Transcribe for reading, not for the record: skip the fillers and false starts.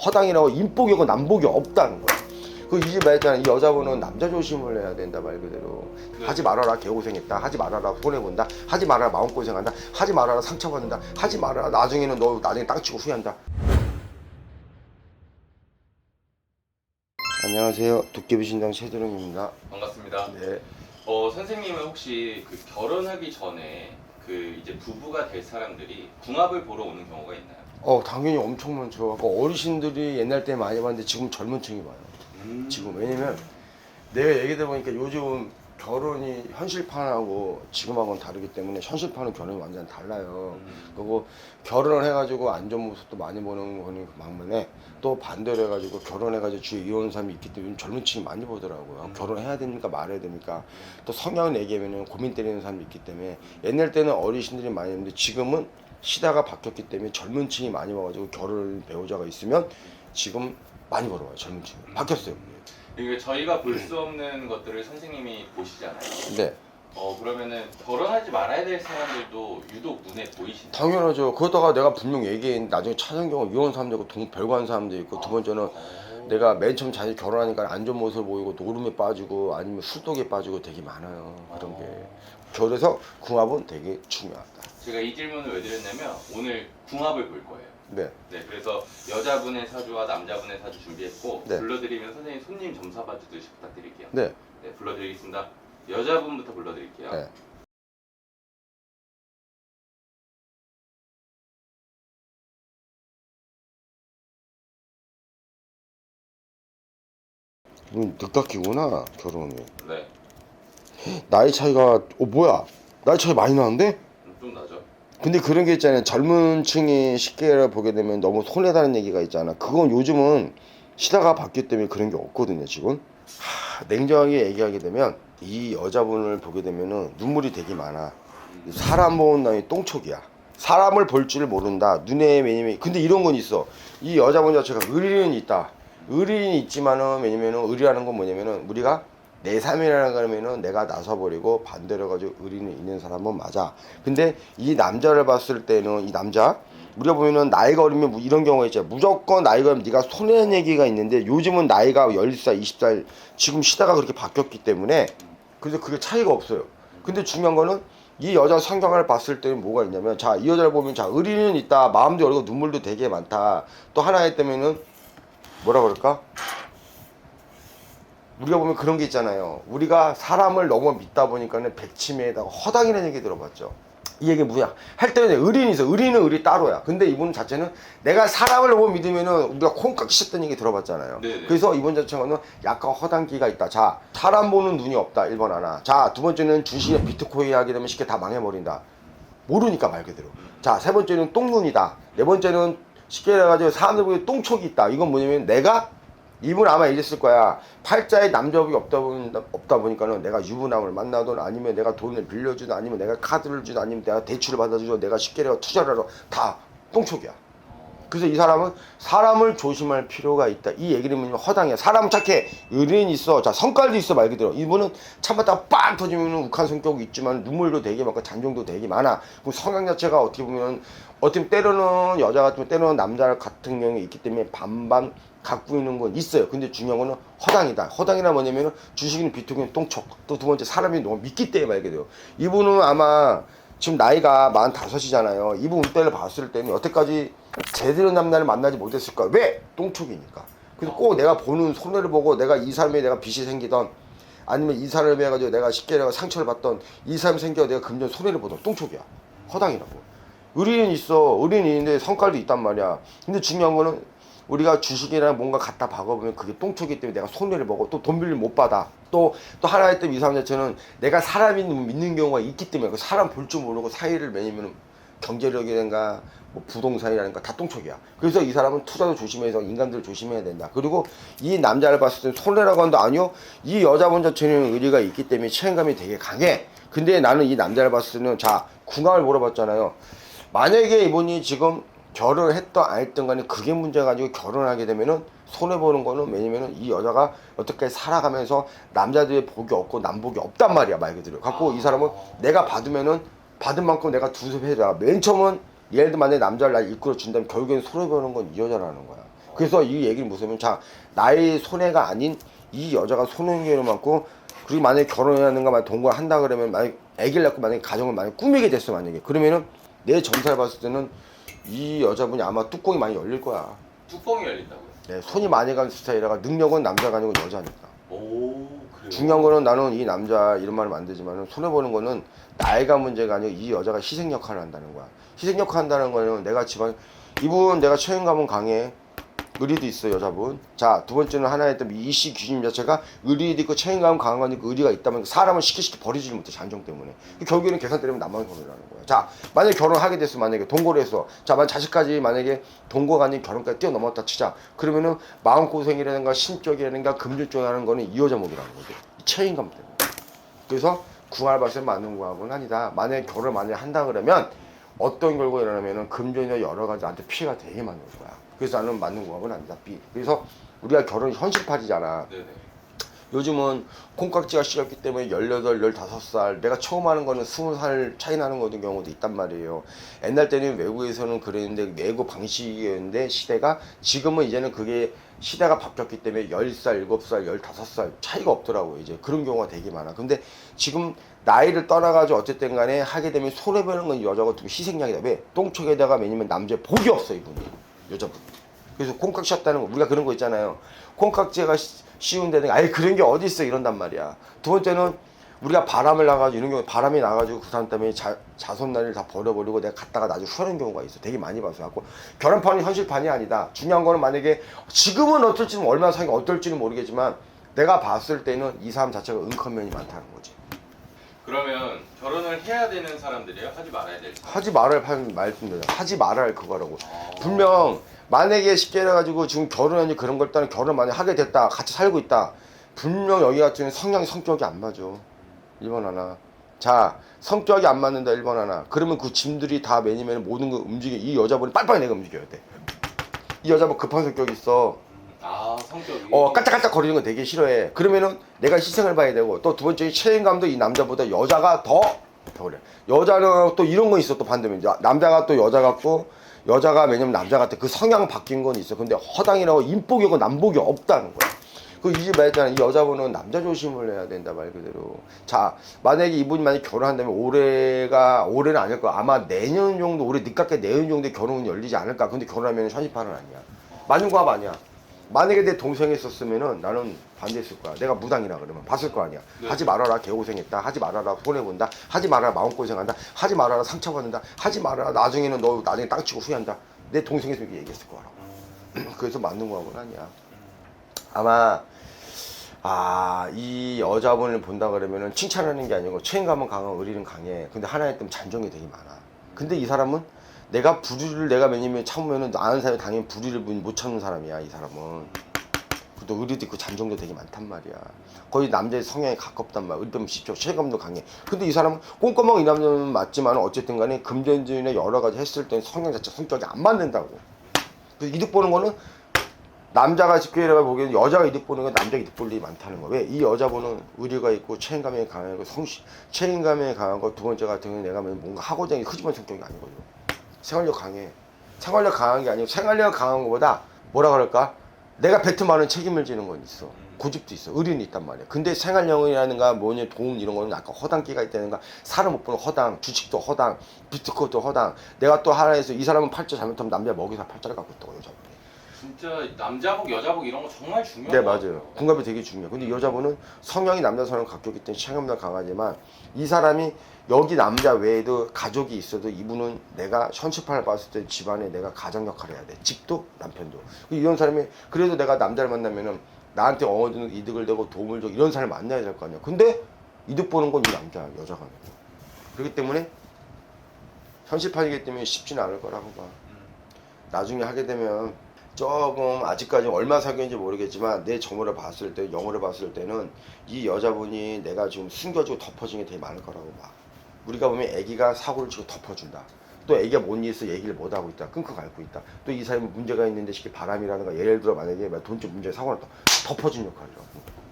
허당이라고 인복이 없고 남복이 없다는 거야. 그 이 집 말했잖아. 이 여자분은 남자 조심을 해야 된다 말 그대로. 하지 말아라 개고생했다. 하지 말아라 손해본다. 하지 말아라 마음고생한다. 하지 말아라 상처받는다. 하지 말아라 나중에는 너 나중에 땅치고 후회한다. 안녕하세요. 도깨비신당 최드롱입니다. 반갑습니다. 네. 선생님은 혹시 그 결혼하기 전에 그 이제 부부가 될 사람들이 궁합을 보러 오는 경우가 있나요? 당연히 엄청 많죠. 그 어르신들이 옛날 때 많이 봤는데 지금 젊은 층이 많아요. 지금 왜냐면 내가 얘기 들어보니까 요즘 결혼이 현실판하고 지금하고는 다르기 때문에 현실판은 결혼이 완전 달라요. 그리고 결혼을 해가지고 안 좋은 모습도 많이 보는 거는 반면에 또 반대로 해가지고 결혼해가지고 주위에 이혼한 사람이 있기 때문에 젊은 층이 많이 보더라고요. 결혼해야 됩니까 말해야 됩니까? 또 성향을 얘기하면 고민 때리는 사람이 있기 때문에 옛날 때는 어르신들이 많이 했는데 지금은 시대가 바뀌었기 때문에 젊은 층이 많이 와가지고 결혼 배우자가 있으면 지금 많이 벌어와요. 젊은 층이 바뀌었어요. 이게 저희가 볼 수 없는 것들을 선생님이 보시잖아요. 네. 그러면은 결혼하지 말아야 될 사람들도 유독 눈에 보이시나요? 당연하죠. 그러다가 내가 분명 얘기했는데 나중에 찾은 경우 이혼한 사람도 있고 별거한 사람도 있고 두 번째는 내가 맨 처음 자기 결혼하니까 안 좋은 모습을 보이고 노름에 빠지고 아니면 술독에 빠지고 되게 많아요. 그런 게. 그래서 궁합은 되게 중요하다. 제가 이 질문을 왜 드렸냐면 오늘 궁합을 볼 거예요. 네. 네, 그래서 여자분의 사주와 남자분의 사주 준비했고 네. 불러드리면 선생님 손님 점사 봐주듯이 부탁드릴게요. 네. 네, 불러드리겠습니다. 여자분부터 불러드릴게요. 네. 늦깎이구나 결혼이. 네, 나이 차이가 뭐야? 나이 차이 많이 나는데? 좀 나죠. 근데 그런 게 있잖아요. 젊은 층이 쉽게 보게 되면 너무 손해다는 얘기가 있잖아. 그건 요즘은 시대가 바뀌기 때문에 그런 게 없거든요 지금. 냉정하게 얘기하게 되면 이 여자분을 보게 되면은 눈물이 되게 많아. 사람 보는 남이 똥촉이야. 사람을 볼 줄 모른다. 눈에 왜냐면 근데 이런 건 있어. 이 여자분 자체가 의리는 있다. 의리는 있지만은 왜냐면은 의리라는 건 뭐냐면은 우리가 내 삶이라는 거면은 내가 나서버리고 반대로 가지고 의리는 있는 사람은 맞아. 근데 이 남자를 봤을 때는 이 남자 우리가 보면은 나이가 어리면 이런 경우가 있잖아. 무조건 나이가 어리면 네가 손해는 얘기가 있는데 요즘은 나이가 10살, 20살 지금 시대가 그렇게 바뀌었기 때문에 그래서 그게 차이가 없어요. 근데 중요한 거는 이 여자 성경을 봤을 때는 뭐가 있냐면 자, 이 여자를 보면 자, 의리는 있다. 마음도 열고 눈물도 되게 많다. 또 하나 있다면은 뭐라 그럴까? 우리가 보면 그런 게 있잖아요. 우리가 사람을 너무 믿다 보니까는 백치미에다가 허당이라는 얘기 들어봤죠. 이 얘기 뭐야? 할 때는 의리는 있어. 의리는 의리 따로야. 근데 이분 자체는 내가 사람을 너무 믿으면은 우리가 콩깍 씻었던 얘기 들어봤잖아요. 네네. 그래서 이분 자체는 약간 허당기가 있다. 자, 사람 보는 눈이 없다. 1번 하나. 자, 두 번째는 주식이나 비트코인 하게 되면 쉽게 다 망해버린다. 모르니까 말 그대로. 자, 세 번째는 똥눈이다. 네 번째는 쉽게 해가지고 사람들 보기에 똥촉이 있다. 이건 뭐냐면 내가 이분 아마 얘기했을 거야. 팔자에 남자복이 없다 보니까는 내가 유부남을 만나든 아니면 내가 돈을 빌려주든 아니면 내가 카드를 주든 아니면 내가 대출을 받아주든 내가 쉽게 내가 투자를 하든 다 똥촉이야. 그래서 이 사람은 사람을 조심할 필요가 있다. 이 얘기를 하면 허당이야. 사람은 착해. 의리는 있어. 자, 성깔도 있어 말 그대로. 이분은 참았다가 빵 터지면 욱한 성격이 있지만 눈물도 되게 많고 잔정도 되게 많아. 그럼 성향 자체가 어떻게 보면 때로는 여자 같으면 때로는 남자 같은 경우에 있기 때문에 반반 갖고 있는 건 있어요. 근데 중요한 거는 허당이다. 허당이란 뭐냐면은 주식이는 비트코인 똥촉. 또 두 번째 사람이 너무 믿기 때문에 말게 돼요. 이분은 아마 지금 나이가 45이잖아요. 이분 운때를 봤을 때는 여태까지 제대로 남자를 만나지 못했을까? 왜? 똥촉이니까. 그래서 꼭 내가 보는 손해를 보고 내가 이 사람에 내가 빚이 생기던 아니면 이 사람을 해가지고 내가 쉽게 내가 상처를 받던 이 사람이 생겨 내가 금전 손해를 보던 똥촉이야. 허당이라고. 의리는 있어. 의리는 있는데 성깔도 있단 말이야. 근데 중요한 거는 우리가 주식이랑 뭔가 갖다 박아보면 그게 똥촉이기 때문에 내가 손해를 보고 또 돈 빌리면 못 받아. 또 하나 했던 이 사람 자체는 내가 사람이 믿는 경우가 있기 때문에 그 사람 볼 줄 모르고 사이를 매니면 경제력이라든가 뭐 부동산이라든가 다 똥촉이야. 그래서 이 사람은 투자도 조심해서 인간들을 조심해야 된다. 그리고 이 남자를 봤을 때 손해라고 한다. 아니요. 이 여자분 자체는 의리가 있기 때문에 책임감이 되게 강해. 근데 나는 이 남자를 봤을 때는 자, 궁합을 물어봤잖아요. 만약에 이분이 지금 결혼을 했던 안 했던 간에 그게 문제가 가지고 결혼하게 되면은 손해보는 거는 왜냐면은 이 여자가 어떻게 살아가면서 남자들의 복이 없고 남복이 없단 말이야 말 그대로. 갖고 이 사람은 내가 받으면은 받은 만큼 내가 두세 배 해라. 맨 처음은 예를 들면 만약에 남자를 날 이끌어 준다면 결국엔 손해보는 건 이 여자라는 거야. 그래서 이 얘기를 무슨 자 나의 손해가 아닌 이 여자가 손해를 많고 그리고 만약에 결혼하는가 만약 동거를 한다 그러면 만약 애기를 낳고 만약에 가정을 만약 꾸미게 됐어 만약에 그러면은 내 점사를 봤을 때는 이 여자분이 아마 뚜껑이 많이 열릴 거야. 뚜껑이 열린다고요? 네, 손이 많이 가는 스타일이라 능력은 남자가 아니고 여자니까. 오, 그래요? 중요한 거는 나는 이 남자 이런 말은 안 되지만 손해보는 거는 나이가 문제가 아니고 이 여자가 희생 역할을 한다는 거야. 희생 역할 한다는 거는 내가 집안 이분 내가 책임감은 강해. 의리도 있어 여자분. 자, 두 번째는 하나의 또 이씨 귀신 자체가 의리도 있고 책임감 강한 거니까 의리가 있다면 사람을 쉽게 버리지 못해 잔정 때문에. 결국에는 계산 때리면 나만 결혼을 하는 거야. 자, 만약에 결혼하게 됐어. 만약에 동거를 했어. 자, 만약 자식까지 만약에 동거가 아닌 결혼까지 뛰어넘었다 치자. 그러면은 마음고생이라든가 심적이라든가 금전적이라는 거는 이 여자 목이라는 거죠. 책임감 때문에. 그래서 궁합을 맞는 궁합은 아니다. 만약에 결혼을 만약에 한다 그러면 어떤 결과가 일어나면은 금전이나 여러 가지 나한테 피해가 되게 많이 올 거야. 그래서 나는 맞는 궁합은 아니다. B. 그래서 우리가 결혼 현실파리잖아. 네네. 요즘은 콩깍지가 씌었기 때문에 18, 15살 내가 처음 하는 거는 20살 차이 나는 거는 경우도 있단 말이에요. 옛날 때는 외국에서는 그랬는데 외국 방식이었는데 시대가 지금은 이제는 그게 시대가 바뀌었기 때문에 10살, 7살, 15살 차이가 없더라고요. 이제 그런 경우가 되게 많아. 근데 지금 나이를 떠나가지고 어쨌든 간에 하게 되면 손해보는 건 여자가 좀 희생양이다. 왜? 똥촉에다가 매니면 남자의 복이 없어 이분이. 여자분. 그래서 콩깍지 씌웠다는 거 우리가 그런 거 있잖아요. 콩깍지가 씌운다는 아예 그런 게 어디 있어 이런단 말이야. 두 번째는 우리가 바람을 나가지고 이런 경우 바람이 나가지고 그 사람 때문에 자손날을 다 버려버리고 내가 갔다가 나중에 후회하는 경우가 있어. 되게 많이 봐서 갖고 결혼판은 현실판이 아니다. 중요한 거는 만약에 지금은 어떨지는 얼마나 사기 어떨지는 모르겠지만 내가 봤을 때는 이 사람 자체가 은컷면이 많다는 거지. 그러면 결혼을 해야 되는 사람들이에요? 하지 말아야 될 사람? 하지 말아야 할 말씀입니다. 하지 말아야 할 그거라고. 분명 만약에 쉽게 해가지고 지금 결혼하니 그런 걸 따는 결혼 만약 하게 됐다 같이 살고 있다 분명 여기 같은 성향이 성격이 안 맞아. 1번 하나. 자 성격이 안 맞는다 1번 하나. 그러면 그 짐들이 다 매니면 모든 거 움직여. 이 여자분이 빨리빨리 내가 움직여야 돼. 이 여자분 급한 성격이 있어. 아, 성격이? 깔짝깔짝 거리는 거 되게 싫어해. 그러면은 내가 희생을 봐야 되고 또 두 번째 책임감도 이 남자보다 여자가 더 그래. 여자는 또 이런 거 있어. 또 반대면 남자가 또 여자 같고 여자가 왜냐면 남자 같아. 그 성향 바뀐 건 있어. 근데 허당이라고 인복이고 남복이 없다는 거야. 그 이 집 말했잖아. 이 여자분은 남자 조심을 해야 된다 말 그대로. 자 만약에 이분이 만약 결혼한다면 올해는 아닐 거야. 아마 내년 정도 올해 늦깎게 내년 정도에 결혼은 열리지 않을까. 근데 결혼하면 현실파는 아니야. 맞는 거합 아니야. 만약에 내 동생이 있었으면은 나는 반대했을 거야. 내가 무당이라 그러면 봤을 거 아니야. 네. 하지 말아라 개고생했다. 하지 말아라 손해본다. 하지 말아라 마음고생한다. 하지 말아라 상처받는다. 하지 말아라 나중에는 너 나중에 땅치고 후회한다. 내 동생이 있으면 이렇게 얘기했을 거라고. 그래서 맞는 거하고는 아니야. 아마 이 여자분을 본다 그러면은 칭찬하는 게 아니고 책임감은 강하고 의리는 강해. 근데 하나에 때문에 잔정이 되게 많아. 근데 이 사람은 내가 불의를 내가 왜냐면 참으면은 아는 사람이 당연히 불의를 못 참는 사람이야 이 사람은. 또 의리도 있고 잔정도 되게 많단 말이야. 거의 남자의 성향에 가깝단 말이야. 의리도 쉽죠. 책임감도 강해. 근데 이 사람은 꼼꼼하고 이 남자는 맞지만 어쨌든 간에 금전적이나 여러 가지 했을 때 성향 자체 성격이 안 맞는다고. 그래서 이득 보는 거는 남자가 쉽게 보기에는 여자가 이득 보는 건 남자가 이득 볼 일이 많다는 거야. 왜? 이 여자분은 의리가 있고 책임감에 강하고 책임감에 강한 거. 두 번째 같은 경우는 내가 뭔가 하고자 하는 흐지부는 성격이 아니거든. 생활력 강해. 생활력 강한 게 아니고 생활력 강한 것보다 뭐라 그럴까? 내가 뱉으면 책임을 지는 건 있어. 고집도 있어. 의리는 있단 말이야. 근데 생활력이라든가 뭐냐 돈 이런 거는 약간 허당기가 있다든가 사람 못 보는 허당, 주식도 허당, 비트코인도 허당. 내가 또 하나에서 이 사람은 팔자 잘못하면 남자 먹이사 팔자를 갖고 있다고 여자분이. 진짜 남자복 여자복 이런 거 정말 중요한 네 거 맞아요. 같아요. 궁합이 되게 중요해. 근데 이 여자분은 성향이 남자 성향 갖기 때문에 책임감 강하지만 이 사람이 여기 남자 외에도 가족이 있어도 이분은 내가 현실판을 봤을 때 집안에 내가 가장 역할을 해야 돼. 집도 남편도. 이런 사람이 그래도 내가 남자를 만나면은 나한테 어느 정도 이득을 되고 도움을 주고 이런 사람을 만나야 될 거 아니야. 근데 이득 보는 건 이 남자 여자가 아니고. 그렇기 때문에 현실판이기 때문에 쉽지는 않을 거라고 봐. 나중에 하게 되면 조금 아직까지 얼마 사귀었는지 모르겠지만 내 점으로 봤을 때 영어로 봤을 때는 이 여자분이 내가 지금 숨겨주고 덮어준 게 되게 많을 거라고 봐. 우리가 보면 애기가 사고를 치고 덮어준다. 또 애기가 뭔 일이 있어 얘기를 못하고 있다. 끊고 앓고 있다. 또 이 사람이 문제가 있는데 쉽게 바람이라든가 예를 들어 만약에 돈좀 문제 사고를 덮어준 역할이라고.